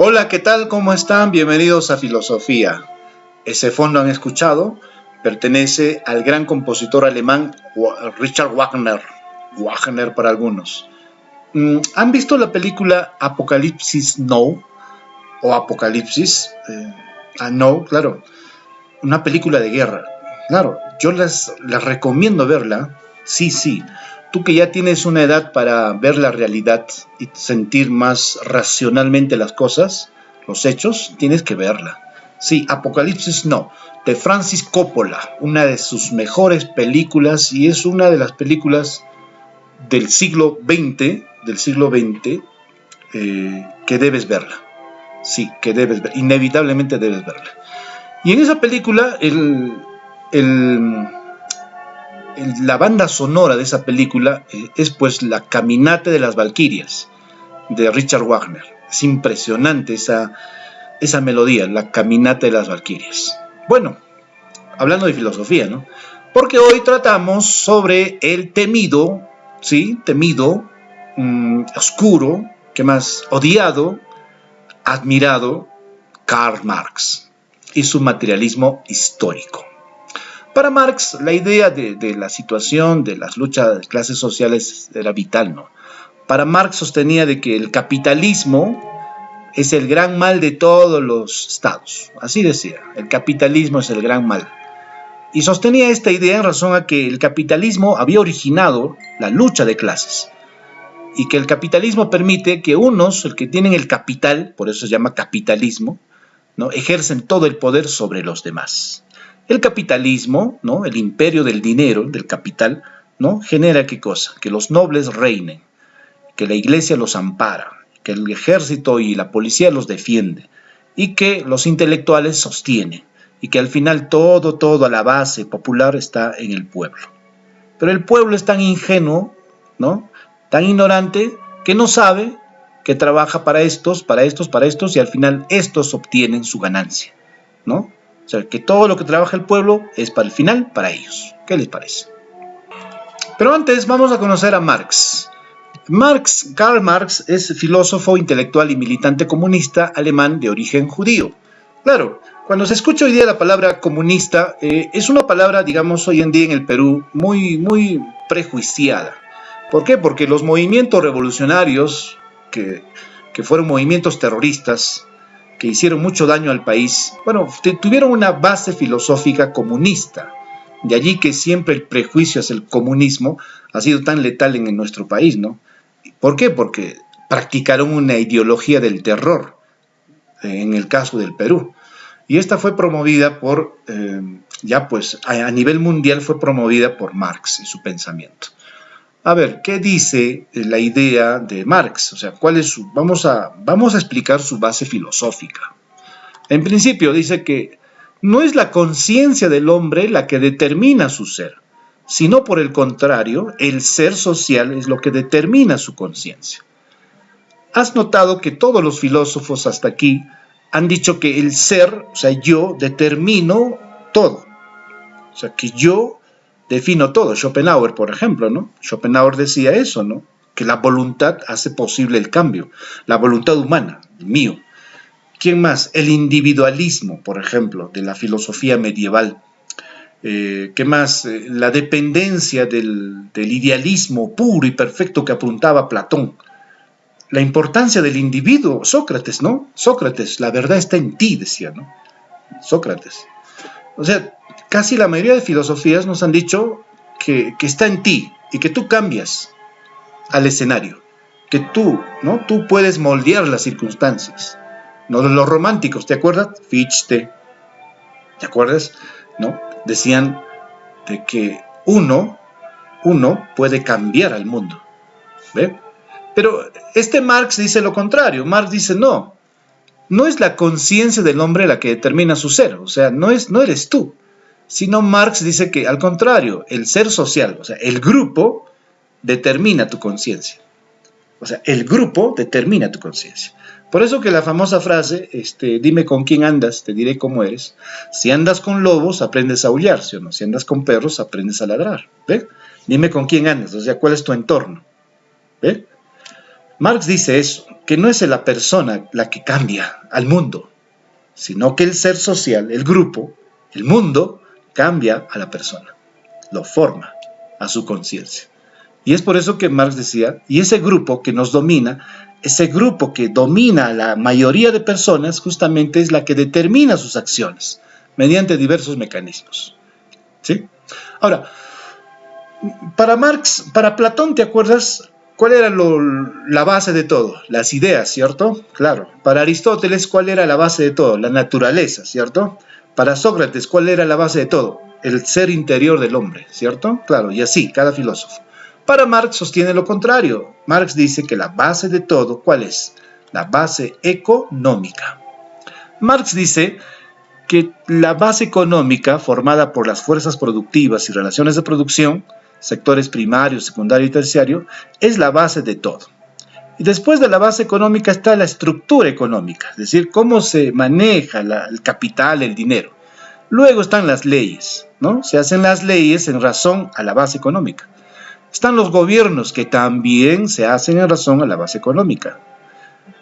Hola, ¿qué tal? ¿Cómo están? Bienvenidos a Filosofía. Ese fondo han escuchado pertenece al gran compositor alemán Richard Wagner. Wagner para algunos. ¿Han visto la película Apocalipsis Now? ¿O Apocalipsis? No, claro. Una película de guerra. Claro, yo les recomiendo verla. Sí. Tú que ya tienes una edad para ver la realidad y sentir más racionalmente las cosas, los hechos, tienes que verla. Sí, Apocalipsis No, de Francis Coppola, una de sus mejores películas y es una de las películas del siglo XX, que debes verla. Sí, que debes ver, inevitablemente debes verla. Y en esa película, la banda sonora de esa película es pues La Caminata de las Valquirias de Richard Wagner. Es impresionante esa melodía, La Caminata de las Valquirias. Bueno, hablando de filosofía, ¿no? Porque hoy tratamos sobre el temido, oscuro, ¿qué más? Odiado, admirado, Karl Marx y su materialismo histórico. Para Marx, la idea de la situación, de las luchas de clases sociales era vital, ¿no? Para Marx sostenía de que el capitalismo es el gran mal de todos los estados. Así decía, el capitalismo es el gran mal. Y sostenía esta idea en razón a que el capitalismo había originado la lucha de clases. Y que el capitalismo permite que unos, el que tienen el capital, por eso se llama capitalismo, ¿no?, ejercen todo el poder sobre los demás. El capitalismo, ¿no?, el imperio del dinero, del capital, ¿no?, genera ¿qué cosa? Que los nobles reinen, que la iglesia los ampara, que el ejército y la policía los defiende, y que los intelectuales sostienen, y que al final todo a la base popular está en el pueblo. Pero el pueblo es tan ingenuo, ¿no?, tan ignorante, que no sabe que trabaja para estos, y al final estos obtienen su ganancia, ¿no? O sea, que todo lo que trabaja el pueblo es para el final, para ellos. ¿Qué les parece? Pero antes vamos a conocer a Marx. Karl Marx es filósofo, intelectual y militante comunista alemán de origen judío. Claro, cuando se escucha hoy día la palabra comunista, es una palabra, digamos, hoy en día en el Perú muy prejuiciada. ¿Por qué? Porque los movimientos revolucionarios, que fueron movimientos terroristas, que hicieron mucho daño al país, bueno, tuvieron una base filosófica comunista. De allí que siempre el prejuicio hacia el comunismo ha sido tan letal en nuestro país, ¿no? ¿Por qué? Porque practicaron una ideología del terror, en el caso del Perú. Y esta fue promovida por, a nivel mundial fue promovida por Marx y su pensamiento. A ver, ¿qué dice la idea de Marx? O sea, ¿cuál es vamos a explicar su base filosófica. En principio dice que no es la conciencia del hombre la que determina su ser, sino por el contrario, el ser social es lo que determina su conciencia. Has notado que todos los filósofos hasta aquí han dicho que el ser, o sea, yo determino todo. O sea, que yo defino todo. Schopenhauer, por ejemplo, ¿no? Schopenhauer decía eso, ¿no? Que la voluntad hace posible el cambio. La voluntad humana, el mío. ¿Quién más? El individualismo, por ejemplo, de la filosofía medieval. ¿Qué más? La dependencia del idealismo puro y perfecto que apuntaba Platón. La importancia del individuo, Sócrates, ¿no? Sócrates, la verdad está en ti, decía, ¿no? Sócrates. O sea, casi la mayoría de filosofías nos han dicho que está en ti y que tú cambias al escenario, que tú, ¿no?, tú puedes moldear las circunstancias. ¿No? Los románticos, ¿te acuerdas? Fichte, ¿te acuerdas? ¿No? Decían de que uno puede cambiar al mundo. ¿Ve? Pero Marx dice lo contrario. Marx dice no es la conciencia del hombre la que determina su ser, o sea, no eres tú, sino Marx dice que al contrario, el ser social, o sea, el grupo determina tu conciencia. O sea, el grupo determina tu conciencia. Por eso que la famosa frase, dime con quién andas, te diré cómo eres. Si andas con lobos, aprendes a aullar, ¿sí o no? Si andas con perros, aprendes a ladrar. ¿Ve? Dime con quién andas, o sea, cuál es tu entorno. ¿Ve? Marx dice eso. que no es la persona la que cambia al mundo, sino que el ser social, el grupo, el mundo, cambia a la persona, lo forma a su conciencia. Y es por eso que Marx decía, y ese grupo que nos domina, ese grupo que domina a la mayoría de personas, justamente es la que determina sus acciones, mediante diversos mecanismos. ¿Sí? Ahora, para Marx, para Platón, ¿te acuerdas cuál era la base de todo? Las ideas, ¿cierto? Claro. Para Aristóteles, ¿cuál era la base de todo? La naturaleza, ¿cierto? Para Sócrates, ¿cuál era la base de todo? El ser interior del hombre, ¿cierto? Claro, y así, cada filósofo. Para Marx sostiene lo contrario. Marx dice que la base de todo, ¿cuál es? La base económica. Marx dice que la base económica, formada por las fuerzas productivas y relaciones de producción, sectores primario, secundario y terciario, es la base de todo. Y después de la base económica está la estructura económica, es decir, cómo se maneja el capital, el dinero. Luego están las leyes, ¿no? Se hacen las leyes en razón a la base económica. Están los gobiernos que también se hacen en razón a la base económica.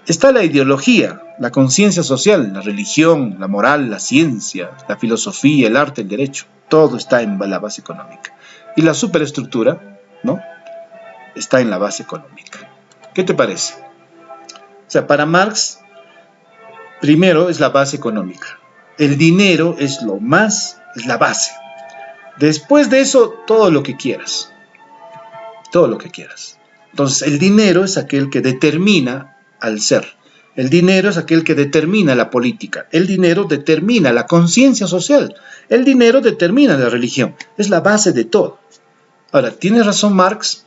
Está la ideología, la conciencia social, la religión, la moral, la ciencia, la filosofía, el arte, el derecho. Todo está en la base económica. Y la superestructura, ¿no? Está en la base económica. ¿Qué te parece? O sea, para Marx, primero es la base económica. El dinero es es la base. Después de eso, todo lo que quieras. Todo lo que quieras. Entonces, el dinero es aquel que determina al ser. El dinero es aquel que determina la política. El dinero determina la conciencia social. El dinero determina la religión. Es la base de todo. Ahora, ¿tiene razón Marx?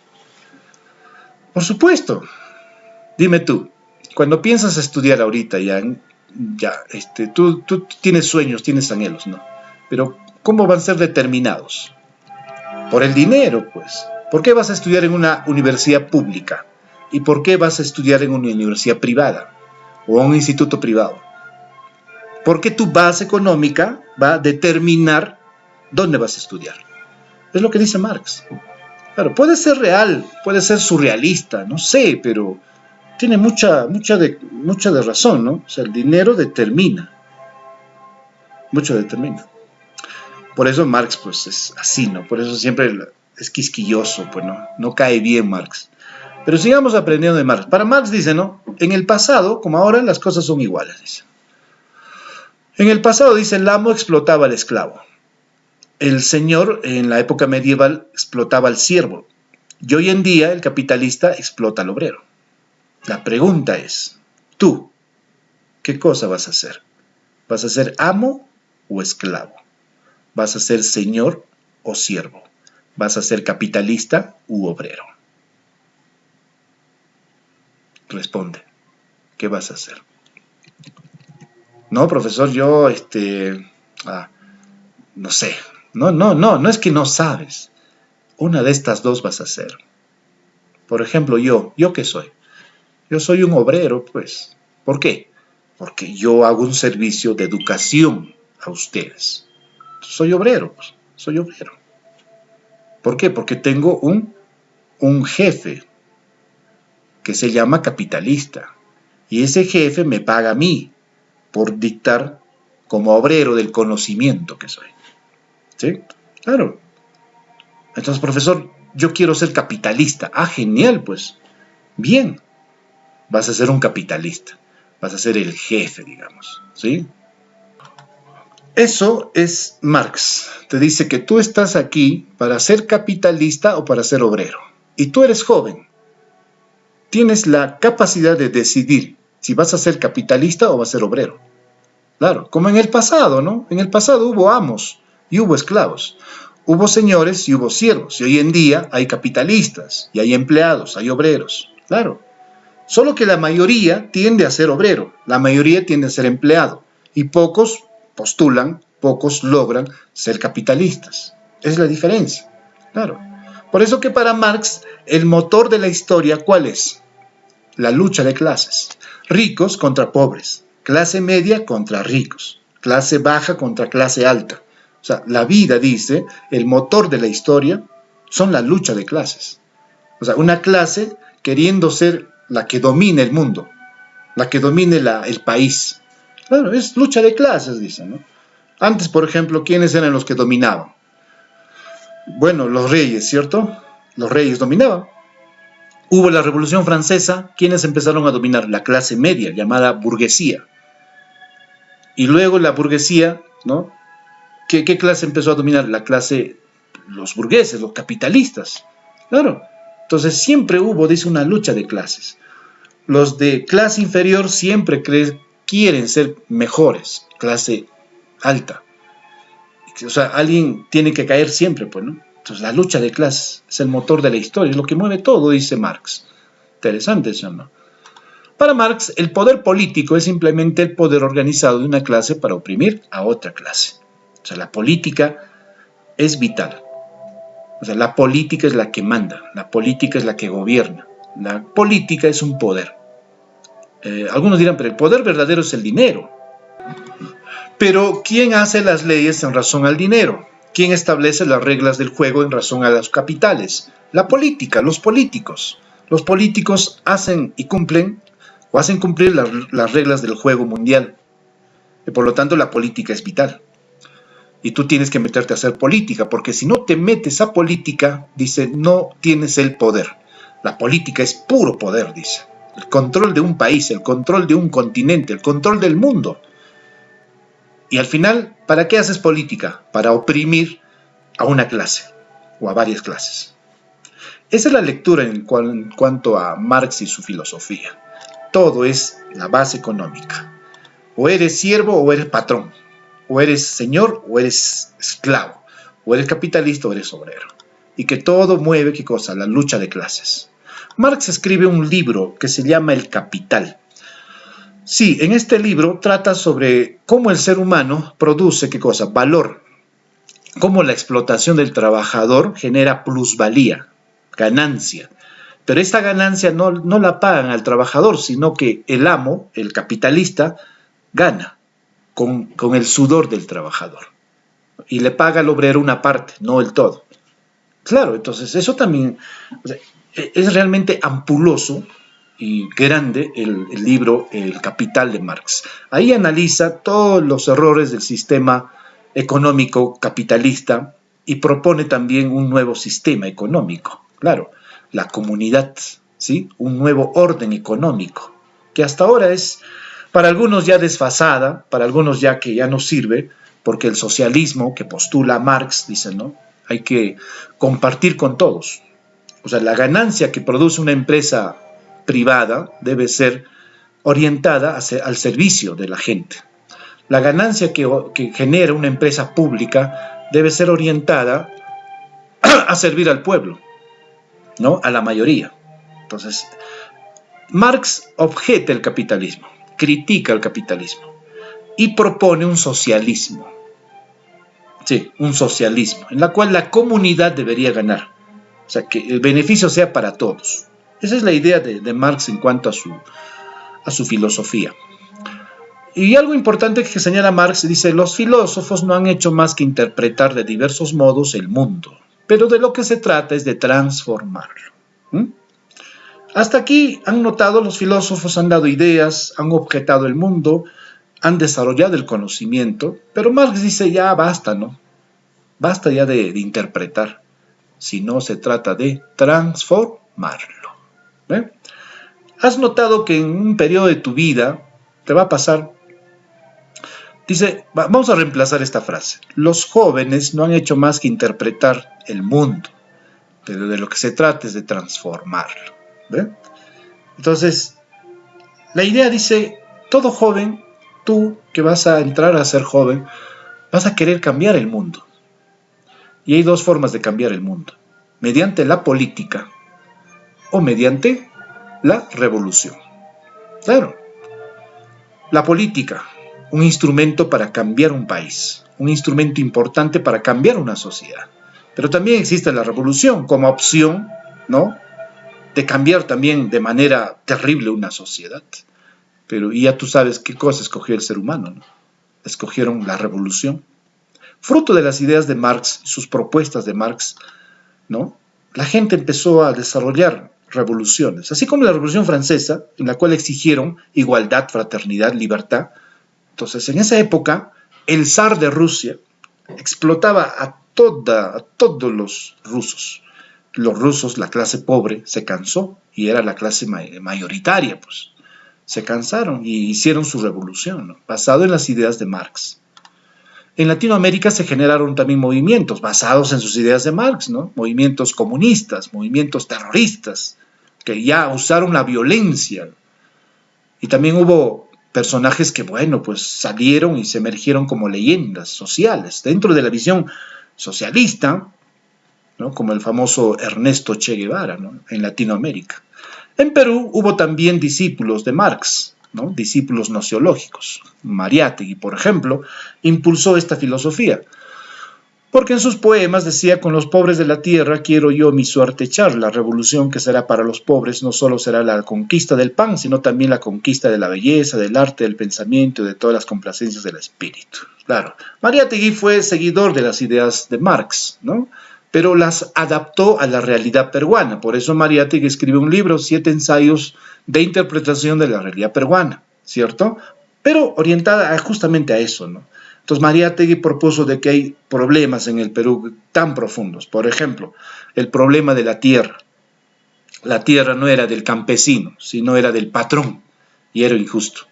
Por supuesto. Dime tú, cuando piensas estudiar ahorita, tú tienes sueños, tienes anhelos, ¿no? Pero, ¿cómo van a ser determinados? Por el dinero, pues. ¿Por qué vas a estudiar en una universidad pública? ¿Y por qué vas a estudiar en una universidad privada? O en un instituto privado. Porque tu base económica va a determinar dónde vas a estudiar. Es lo que dice Marx. Claro, puede ser real, puede ser surrealista, no sé, pero tiene mucha de razón, ¿no? O sea, el dinero determina. Mucho determina. Por eso Marx, pues, es así, ¿no? Por eso siempre es quisquilloso, pues, no cae bien Marx. Pero sigamos aprendiendo de Marx. Para Marx dice, ¿no? En el pasado, como ahora, las cosas son iguales, dice. En el pasado, dice, el amo explotaba al esclavo. El señor, en la época medieval, explotaba al siervo. Y hoy en día, el capitalista explota al obrero. La pregunta es, tú, ¿qué cosa vas a hacer? ¿Vas a ser amo o esclavo? ¿Vas a ser señor o siervo? ¿Vas a ser capitalista u obrero? Responde, ¿qué vas a hacer? No, profesor, yo, no sé. No es que no sabes. Una de estas dos vas a hacer. Por ejemplo, ¿yo qué soy? Yo soy un obrero, pues. ¿Por qué? Porque yo hago un servicio de educación a ustedes. Soy obrero, pues. Soy obrero. ¿Por qué? Porque tengo un jefe que se llama capitalista. Y ese jefe me paga a mí por dictar como obrero del conocimiento que soy. ¿Sí? Claro. Entonces, profesor, yo quiero ser capitalista. Ah, genial, pues. Bien. Vas a ser un capitalista. Vas a ser el jefe, digamos. ¿Sí? Eso es Marx. Te dice que tú estás aquí para ser capitalista o para ser obrero. Y tú eres joven. Tienes la capacidad de decidir si vas a ser capitalista o vas a ser obrero. Claro, como en el pasado, ¿no? En el pasado hubo amos y hubo esclavos. Hubo señores y hubo siervos. Y hoy en día hay capitalistas, y hay empleados, hay obreros. Claro. Solo que la mayoría tiende a ser obrero, la mayoría tiende a ser empleado. Y pocos postulan, pocos logran ser capitalistas. Es la diferencia. Claro. Por eso que para Marx, el motor de la historia, ¿cuál es? La lucha de clases. Ricos contra pobres. Clase media contra ricos. Clase baja contra clase alta. O sea, la vida, dice, el motor de la historia son la lucha de clases. O sea, una clase queriendo ser la que domina el mundo. la que domine el país. Claro, es lucha de clases, dicen, ¿no? Antes, por ejemplo, ¿quiénes eran los que dominaban? Bueno, los reyes, ¿cierto? Los reyes dominaban. Hubo la Revolución Francesa, ¿quiénes empezaron a dominar? La clase media, llamada burguesía. Y luego la burguesía, ¿no? ¿Qué clase empezó a dominar? La clase, los burgueses, los capitalistas. Claro. Entonces siempre hubo, dice, una lucha de clases. Los de clase inferior siempre quieren ser mejores, clase alta. O sea, alguien tiene que caer siempre, pues, ¿no? Entonces la lucha de clases es el motor de la historia, es lo que mueve todo, dice Marx. Interesante eso, ¿no? Para Marx, el poder político es simplemente el poder organizado de una clase para oprimir a otra clase. O sea, la política es vital. O sea, la política es la que manda, la política es la que gobierna. La política es un poder. Algunos dirán, pero el poder verdadero es el dinero. Pero ¿quién hace las leyes en razón al dinero? ¿Quién establece las reglas del juego en razón a los capitales? La política, los políticos. Los políticos hacen y cumplen, o hacen cumplir las reglas del juego mundial. Y por lo tanto, la política es vital. Y tú tienes que meterte a hacer política, porque si no te metes a política, dice, no tienes el poder. La política es puro poder, dice. El control de un país, el control de un continente, el control del mundo. Y al final, ¿para qué haces política? Para oprimir a una clase o a varias clases. Esa es la lectura en cuanto a Marx y su filosofía. Todo es la base económica. O eres siervo o eres patrón. O eres señor o eres esclavo. O eres capitalista o eres obrero. Y que todo mueve, ¿qué cosa? La lucha de clases. Marx escribe un libro que se llama El Capital. Sí, en este libro trata sobre cómo el ser humano produce, ¿qué cosa? Valor. Cómo la explotación del trabajador genera plusvalía, ganancia. Pero esta ganancia no la pagan al trabajador, sino que el amo, el capitalista, gana con el sudor del trabajador. Y le paga al obrero una parte, no el todo. Claro, entonces eso también, o sea, es realmente ampuloso y grande el libro El Capital de Marx. Ahí analiza todos los errores del sistema económico capitalista y propone también un nuevo sistema económico. Claro, la comunidad, ¿sí? Un nuevo orden económico, que hasta ahora es para algunos ya desfasada, para algunos ya que ya no sirve, porque el socialismo que postula Marx, dice, ¿no? Hay que compartir con todos. O sea, la ganancia que produce una empresa privada debe ser orientada al servicio de la gente. La ganancia que genera una empresa pública debe ser orientada a servir al pueblo, ¿no? A la mayoría. Entonces, Marx objeta el capitalismo, critica el capitalismo y propone un socialismo. Sí, un socialismo, en la cual la comunidad debería ganar. O sea, que el beneficio sea para todos. Esa es la idea de Marx en cuanto a su filosofía. Y algo importante que señala Marx, dice, los filósofos no han hecho más que interpretar de diversos modos el mundo, pero de lo que se trata es de transformarlo. Hasta aquí han notado, los filósofos han dado ideas, han objetado el mundo, han desarrollado el conocimiento, pero Marx dice, ya basta, ¿no? Basta ya de interpretar, sino se trata de transformarlo. ¿Ve? Has notado que en un periodo de tu vida te va a pasar, dice, vamos a reemplazar esta frase, los jóvenes no han hecho más que interpretar el mundo, pero de lo que se trata es de transformarlo. ¿Ve? Entonces, la idea dice, todo joven, tú que vas a entrar a ser joven, vas a querer cambiar el mundo. Y hay dos formas de cambiar el mundo, mediante la política o mediante la revolución. Claro, la política, un instrumento para cambiar un país, un instrumento importante para cambiar una sociedad. Pero también existe la revolución como opción, ¿no?, de cambiar también de manera terrible una sociedad. Pero y ya tú sabes qué cosa escogió el ser humano, ¿no? Escogieron la revolución. Fruto de las ideas de Marx, sus propuestas de Marx, ¿no?, la gente empezó a desarrollar revoluciones, así como la Revolución Francesa, en la cual exigieron igualdad, fraternidad, libertad. Entonces, en esa época, el zar de Rusia explotaba a todos los rusos. Los rusos, la clase pobre, se cansó y era la clase mayoritaria, pues. Se cansaron y hicieron su revolución, ¿no? Basado en las ideas de Marx. En Latinoamérica se generaron también movimientos basados en sus ideas de Marx, ¿no? Movimientos comunistas, movimientos terroristas, que ya usaron la violencia. Y también hubo personajes que, bueno, pues salieron y se emergieron como leyendas sociales, dentro de la visión socialista, ¿no? Como el famoso Ernesto Che Guevara, ¿no? En Latinoamérica. En Perú hubo también discípulos de Marx, ¿no? Discípulos nociológicos. Mariátegui, por ejemplo, impulsó esta filosofía, porque en sus poemas decía: con los pobres de la tierra quiero yo mi suerte echar, la revolución que será para los pobres no solo será la conquista del pan, sino también la conquista de la belleza, del arte, del pensamiento y de todas las complacencias del espíritu. Claro, Mariátegui fue seguidor de las ideas de Marx, ¿no? Pero las adaptó a la realidad peruana. Por eso Mariátegui escribe un libro, 7 ensayos de interpretación de la realidad peruana, ¿cierto? Pero orientada justamente a eso, ¿no? Entonces Mariátegui propuso de que hay problemas en el Perú tan profundos. Por ejemplo, el problema de la tierra. La tierra no era del campesino, sino era del patrón, y era injusto.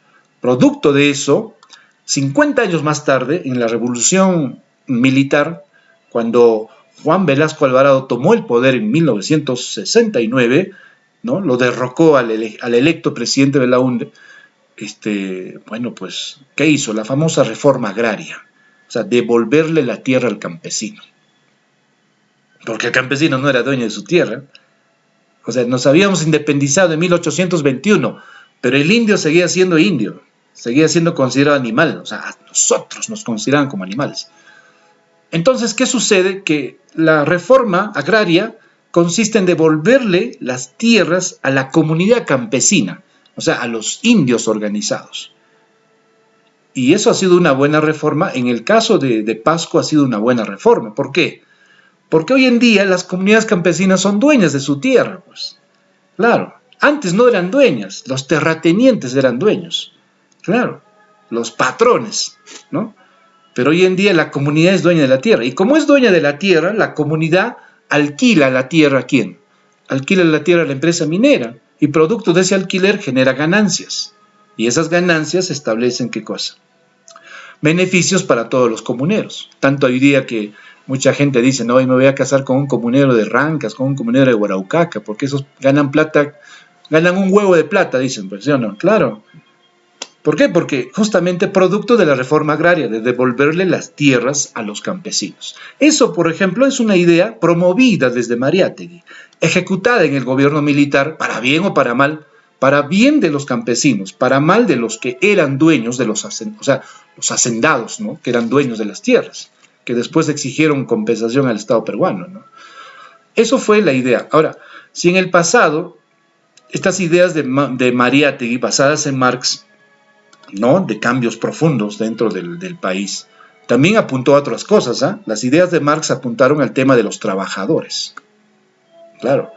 Producto de eso, 50 años más tarde, en la Revolución Militar, cuando Juan Velasco Alvarado tomó el poder en 1969, ¿no? Lo derrocó al electo presidente Belaúnde. Bueno, pues, ¿qué hizo? La famosa reforma agraria, o sea, devolverle la tierra al campesino, porque el campesino no era dueño de su tierra. O sea, nos habíamos independizado en 1821, pero el indio seguía siendo indio, seguía siendo considerado animal, o sea, a nosotros nos consideraban como animales. Entonces, ¿qué sucede? Que la reforma agraria consiste en devolverle las tierras a la comunidad campesina, o sea, a los indios organizados. Y eso ha sido una buena reforma. En el caso de Pasco ha sido una buena reforma. ¿Por qué? Porque hoy en día las comunidades campesinas son dueñas de su tierra, pues. Claro, antes no eran dueñas, los terratenientes eran dueños. Claro, los patrones, ¿no? Pero hoy en día la comunidad es dueña de la tierra. Y como es dueña de la tierra, la comunidad alquila la tierra ¿a quién? Alquila la tierra a la empresa minera. Y producto de ese alquiler genera ganancias. Y esas ganancias establecen ¿qué cosa? Beneficios para todos los comuneros. Tanto hoy día que mucha gente dice: no, hoy me voy a casar con un comunero de Rancas, con un comunero de Huaraucaca, porque esos ganan plata, ganan un huevo de plata, dicen, pues, ¿sí o no? Claro. ¿Por qué? Porque justamente producto de la reforma agraria, de devolverle las tierras a los campesinos. Eso, por ejemplo, es una idea promovida desde Mariátegui, ejecutada en el gobierno militar, para bien o para mal, para bien de los campesinos, para mal de los que eran dueños de los hacendados, ¿no? Que eran dueños de las tierras, que después exigieron compensación al Estado peruano, ¿no? Eso fue la idea. Ahora, si en el pasado estas ideas de Mariátegui, basadas en Marx, ¿no? De cambios profundos dentro del país, también apuntó a otras cosas, ¿eh? Las ideas de Marx apuntaron al tema de los trabajadores. Claro,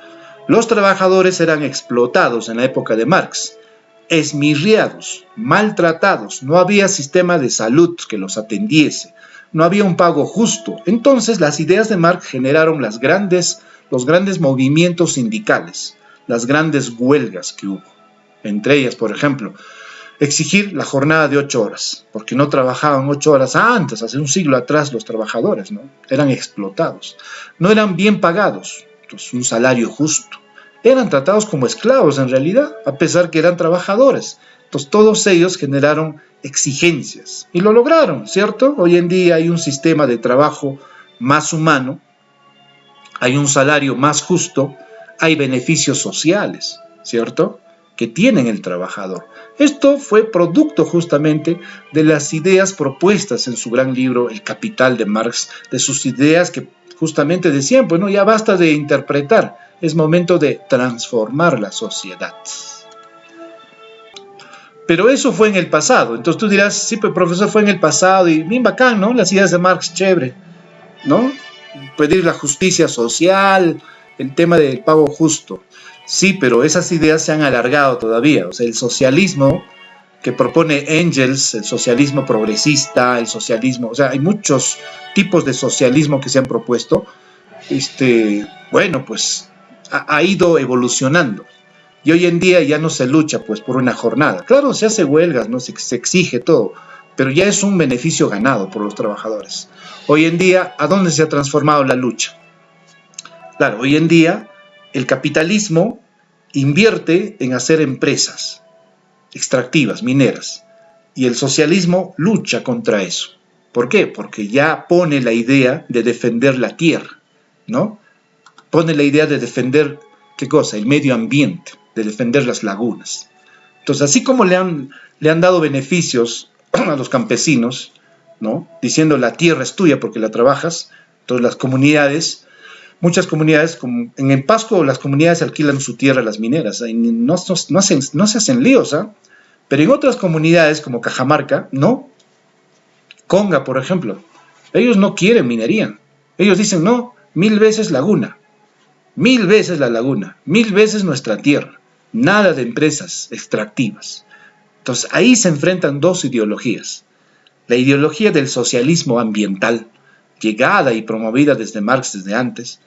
los trabajadores eran explotados en la época de Marx, esmirriados, maltratados, no había sistema de salud que los atendiese, no había un pago justo. Entonces las ideas de Marx generaron los grandes movimientos sindicales, las grandes huelgas que hubo. Entre ellas, por ejemplo, exigir la jornada de 8 horas, porque no trabajaban 8 horas antes, hace un siglo atrás los trabajadores, ¿no? Eran explotados, no eran bien pagados, entonces un salario justo, eran tratados como esclavos en realidad, a pesar que eran trabajadores. Entonces todos ellos generaron exigencias y lo lograron, ¿cierto? Hoy en día hay un sistema de trabajo más humano, hay un salario más justo, hay beneficios sociales, ¿cierto?, que tienen el trabajador. Esto fue producto justamente de las ideas propuestas en su gran libro El Capital de Marx, de sus ideas que justamente decían: bueno, ya basta de interpretar, es momento de transformar la sociedad. Pero eso fue en el pasado. Entonces tú dirás: sí, pero profesor, fue en el pasado y bien bacán, ¿no? Las ideas de Marx, chévere, ¿no? Pedir la justicia social, el tema del pago justo. Sí, pero esas ideas se han alargado todavía. O sea, el socialismo que propone Engels, el socialismo progresista, el socialismo, o sea, hay muchos tipos de socialismo que se han propuesto. Bueno, pues ha ido evolucionando. Y hoy en día ya no se lucha pues por una jornada. Claro, se hace huelgas, ¿no? Se exige todo, pero ya es un beneficio ganado por los trabajadores. Hoy en día, ¿a dónde se ha transformado la lucha? Claro, hoy en día el capitalismo invierte en hacer empresas extractivas, mineras, y el socialismo lucha contra eso. ¿Por qué? Porque ya pone la idea de defender la tierra, ¿no? Pone la idea de defender, ¿qué cosa? El medio ambiente, de defender las lagunas. Entonces, así como le han dado beneficios a los campesinos, ¿no? Diciendo la tierra es tuya porque la trabajas, entonces las comunidades, muchas comunidades, como en Pasco las comunidades alquilan su tierra a las mineras, no se hacen líos, ¿eh? Pero en otras comunidades como Cajamarca, no. Conga, por ejemplo, ellos no quieren minería. Ellos dicen, no, 1000 veces laguna, 1000 veces la laguna, 1000 veces nuestra tierra, nada de empresas extractivas. Entonces ahí se enfrentan dos ideologías. La ideología del socialismo ambiental, llegada y promovida desde Marx desde antes,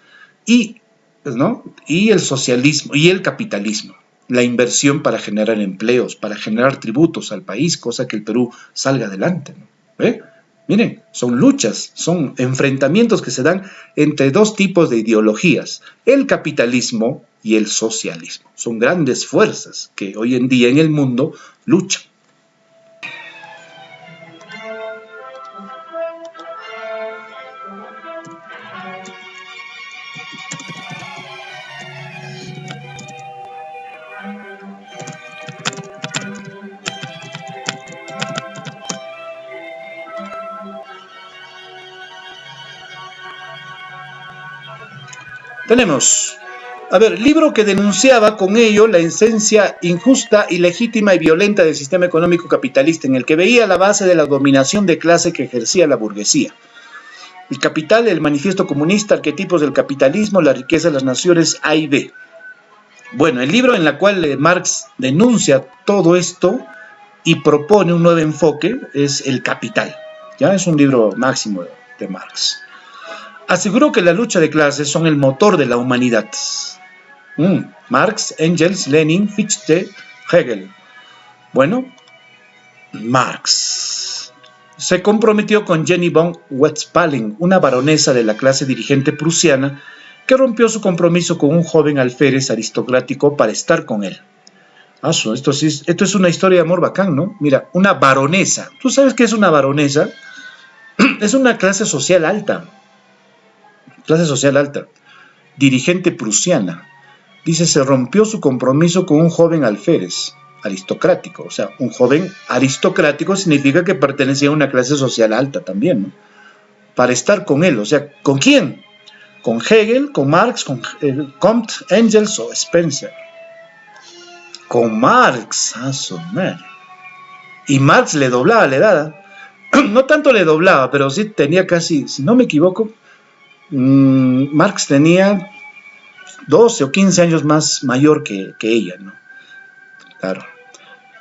y, ¿no? Y el socialismo y el capitalismo, la inversión para generar empleos, para generar tributos al país, cosa que el Perú salga adelante, ¿no? ¿Eh? Miren, son luchas, son enfrentamientos que se dan entre dos tipos de ideologías, el capitalismo y el socialismo. Son grandes fuerzas que hoy en día en el mundo luchan. Tenemos, a ver, libro que denunciaba con ello la esencia injusta, ilegítima y violenta del sistema económico capitalista, en el que veía la base de la dominación de clase que ejercía la burguesía. El Capital, el Manifiesto Comunista, Arquetipos del Capitalismo, la riqueza de las naciones A y B. Bueno, el libro en el cual Marx denuncia todo esto y propone un nuevo enfoque es El Capital. Ya es un libro máximo de Marx. Aseguró que la lucha de clases son el motor de la humanidad. Marx, Engels, Lenin, Fichte, Hegel. Bueno, Marx se comprometió con Jenny von Westphalen, una baronesa de la clase dirigente prusiana, que rompió su compromiso con un joven alférez aristocrático para estar con él. Esto es una historia de amor bacán, ¿no? Mira, una baronesa. ¿Tú sabes qué es una baronesa? Es una clase social alta, dirigente prusiana. Dice, se rompió su compromiso con un joven alférez aristocrático. O sea, un joven aristocrático significa que pertenecía a una clase social alta también, ¿no? Para estar con él. O sea, ¿con quién? Con Hegel, con Marx, con Comte, Engels o Spencer. Con Marx, su madre. Y Marx le doblaba la edad. No tanto le doblaba, pero sí tenía casi, si no me equivoco, Marx tenía 12 o 15 años más mayor que ella, ¿no? Claro.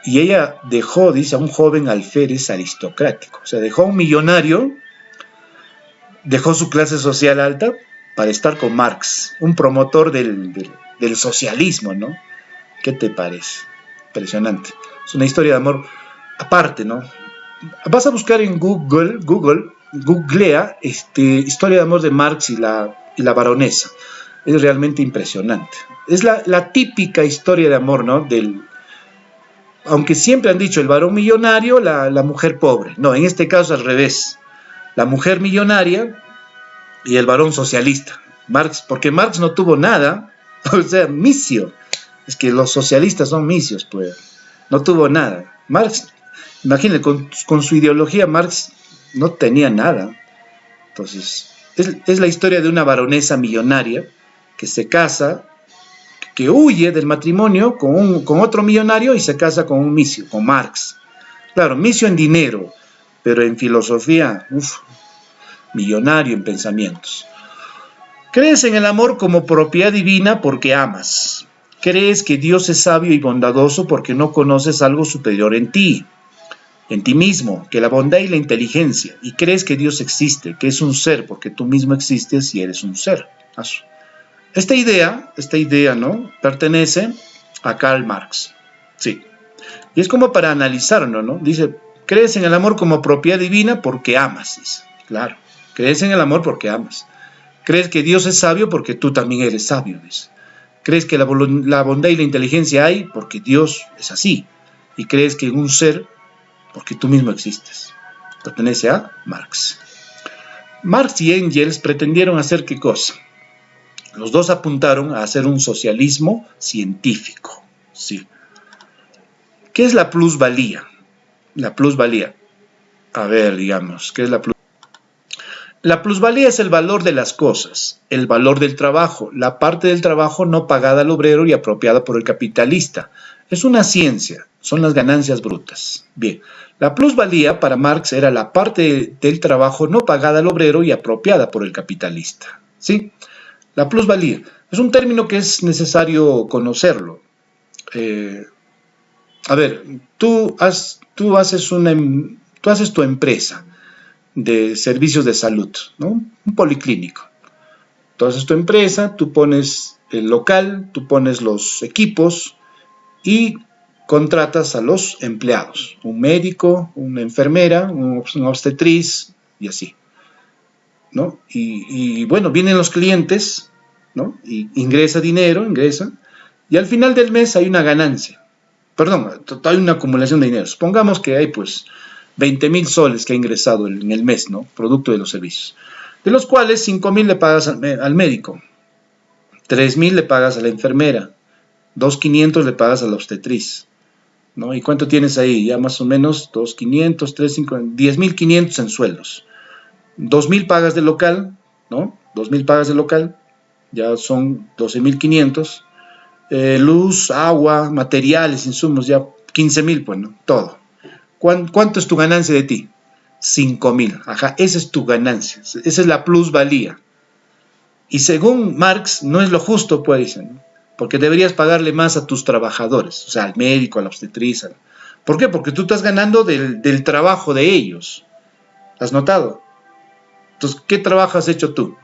Y ella dejó, dice, a un joven alférez aristocrático. O sea, dejó a un millonario, dejó su clase social alta para estar con Marx, un promotor del socialismo, ¿no? ¿Qué te parece? Impresionante. Es una historia de amor aparte, ¿no? Vas a buscar en googlea historia de amor de Marx y la baronesa. Es realmente impresionante. Es la típica historia de amor, ¿no? Aunque siempre han dicho el varón millonario, la mujer pobre. No, en este caso al revés. La mujer millonaria y el varón socialista. Porque Marx no tuvo nada, o sea, misio. Es que los socialistas son misios, pues. No tuvo nada. Marx, imagínense, con su ideología Marx no tenía nada. Entonces, es la historia de una baronesa millonaria que se casa, que huye del matrimonio con otro millonario y se casa con un misio, con Marx. Claro, misio en dinero, pero en filosofía, millonario en pensamientos. Crees en el amor como propiedad divina porque amas. Crees que Dios es sabio y bondadoso porque no conoces algo superior en ti mismo, que la bondad y la inteligencia, y crees que Dios existe, que es un ser, porque tú mismo existes y eres un ser. Esta idea, ¿no?, pertenece a Karl Marx. Sí. Y es como para analizarlo, ¿no? Dice, crees en el amor como propiedad divina porque amas. Dice. Claro, crees en el amor porque amas. Crees que Dios es sabio porque tú también eres sabio. Dice. Crees que la bondad y la inteligencia hay porque Dios es así. Y crees que en un ser porque tú mismo existes. Pertenece a Marx. Marx y Engels pretendieron hacer ¿qué cosa? Los dos apuntaron a hacer un socialismo científico. Sí. ¿Qué es la plusvalía? La plusvalía. A ver, digamos, ¿qué es la plusvalía? La plusvalía es el valor de las cosas, el valor del trabajo, la parte del trabajo no pagada al obrero y apropiada por el capitalista. Es una ciencia, son las ganancias brutas. Bien, la plusvalía para Marx era la parte del trabajo no pagada al obrero y apropiada por el capitalista. ¿Sí? La plusvalía es un término que es necesario conocerlo. A ver, tú haces tu empresa de servicios de salud, ¿no? Un policlínico. Tú haces tu empresa, tú pones el local, tú pones los equipos y contratas a los empleados, un médico, una enfermera, una obstetriz y así, ¿no? Y bueno, vienen los clientes, ¿no? Y ingresa dinero, y al final del mes hay una ganancia. Perdón, hay una acumulación de dinero. Supongamos que hay pues 20,000 soles que ha ingresado en el mes, ¿no? Producto de los servicios. De los cuales 5,000 le pagas al médico, 3,000 le pagas a la enfermera, 2,500 le pagas a la obstetriz, ¿no? ¿Y cuánto tienes ahí? Ya más o menos 2,500, 3,500, 10,500 en sueldos. 2,000 pagas de local, ¿no? 2,000 pagas de local, ya son 12,500. Luz, agua, materiales, insumos, ya 15,000, pues, ¿no? Todo. ¿Cuánto es tu ganancia de ti? 5,000. Ajá, esa es tu ganancia. Esa es la plusvalía. Y según Marx, no es lo justo, pues, dicen, porque deberías pagarle más a tus trabajadores, o sea, al médico, a la obstetriz. ¿Por qué? Porque tú estás ganando del trabajo de ellos. ¿Has notado? Entonces, ¿qué trabajo has hecho tú?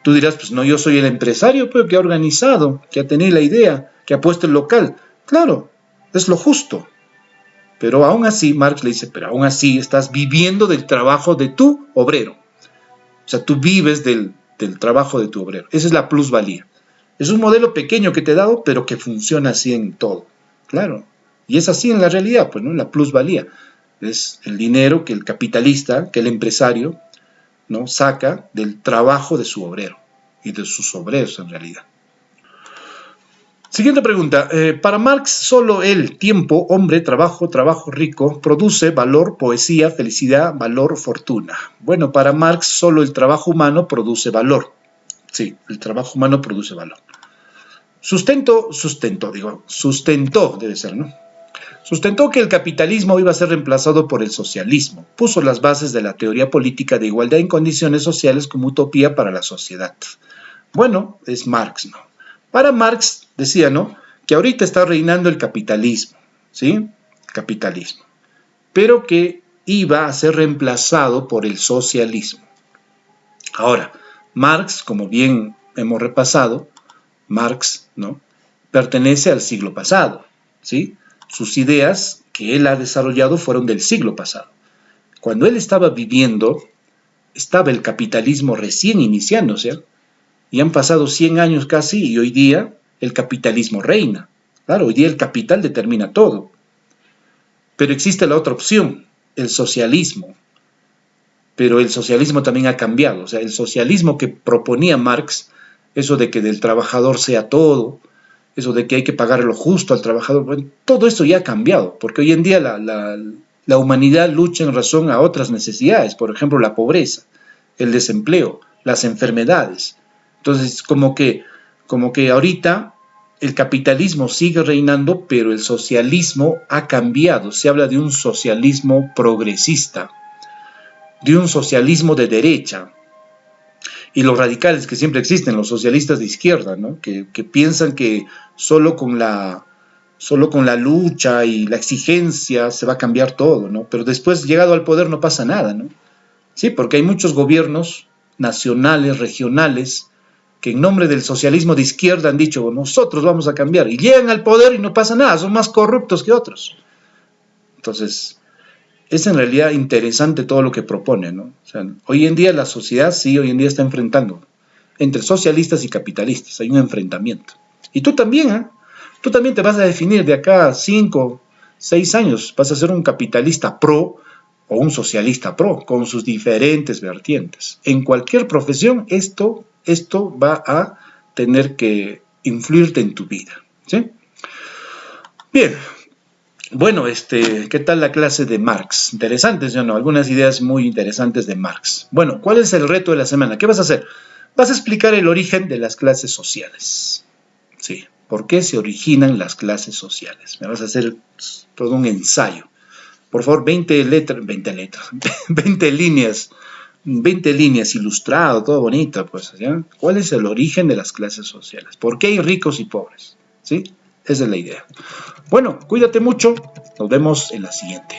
Tú dirás, pues no, yo soy el empresario, pero que ha organizado, que ha tenido la idea, que ha puesto el local. Claro, es lo justo. Pero aún así, Marx le dice, pero aún así estás viviendo del trabajo de tu obrero. O sea, tú vives del trabajo de tu obrero. Esa es la plusvalía. Es un modelo pequeño que te he dado, pero que funciona así en todo. Claro. Y es así en la realidad, pues, ¿no? La plusvalía es el dinero que el capitalista, que el empresario, ¿no?, saca del trabajo de su obrero y de sus obreros en realidad. Siguiente pregunta. Para Marx, solo el tiempo, hombre, trabajo rico, produce valor, poesía, felicidad, valor, fortuna. Bueno, para Marx, solo el trabajo humano produce valor. Sí, el trabajo humano produce valor. Sustentó, debe ser, ¿no? Sustentó que el capitalismo iba a ser reemplazado por el socialismo. Puso las bases de la teoría política de igualdad en condiciones sociales como utopía para la sociedad. Bueno, es Marx, ¿no? Para Marx, decía, ¿no?, que ahorita está reinando el capitalismo, ¿sí? Capitalismo. Pero que iba a ser reemplazado por el socialismo. Ahora, Marx, como bien hemos repasado, Marx, ¿no?, pertenece al siglo pasado, ¿sí? Sus ideas que él ha desarrollado fueron del siglo pasado. Cuando él estaba viviendo, estaba el capitalismo recién iniciándose, y han pasado 100 años casi, y hoy día el capitalismo reina. Claro, hoy día el capital determina todo. Pero existe la otra opción, el socialismo. Pero el socialismo también ha cambiado. O sea, el socialismo que proponía Marx, eso de que del trabajador sea todo, eso de que hay que pagar lo justo al trabajador, bueno, todo eso ya ha cambiado, porque hoy en día la humanidad lucha en razón a otras necesidades, por ejemplo, la pobreza, el desempleo, las enfermedades. Entonces, como que ahorita el capitalismo sigue reinando, pero el socialismo ha cambiado. Se habla de un socialismo progresista, de un socialismo de derecha, y los radicales que siempre existen, los socialistas de izquierda, ¿no? Que piensan que solo con la lucha y la exigencia se va a cambiar todo, ¿no? Pero después, llegado al poder, no pasa nada, ¿no? Sí, porque hay muchos gobiernos nacionales, regionales, que en nombre del socialismo de izquierda han dicho, nosotros vamos a cambiar, y llegan al poder y no pasa nada, son más corruptos que otros. Entonces, es en realidad interesante todo lo que propone, ¿no? O sea, hoy en día la sociedad, sí, hoy en día está enfrentando entre socialistas y capitalistas, hay un enfrentamiento. Y tú también, ¿eh? Tú también te vas a definir de acá a 5, 6 años, vas a ser un capitalista pro o un socialista pro, con sus diferentes vertientes. En cualquier profesión esto va a tener que influirte en tu vida, ¿sí? Bien, bueno, ¿qué tal la clase de Marx? Interesantes, ¿no? Algunas ideas muy interesantes de Marx. Bueno, ¿cuál es el reto de la semana? ¿Qué vas a hacer? Vas a explicar el origen de las clases sociales. Sí, ¿por qué se originan las clases sociales? Me vas a hacer todo un ensayo. Por favor, 20 líneas ilustrado, todo bonito, pues, ¿ya? ¿Cuál es el origen de las clases sociales? ¿Por qué hay ricos y pobres? ¿Sí? Esa es la idea. Bueno, cuídate mucho, nos vemos en la siguiente.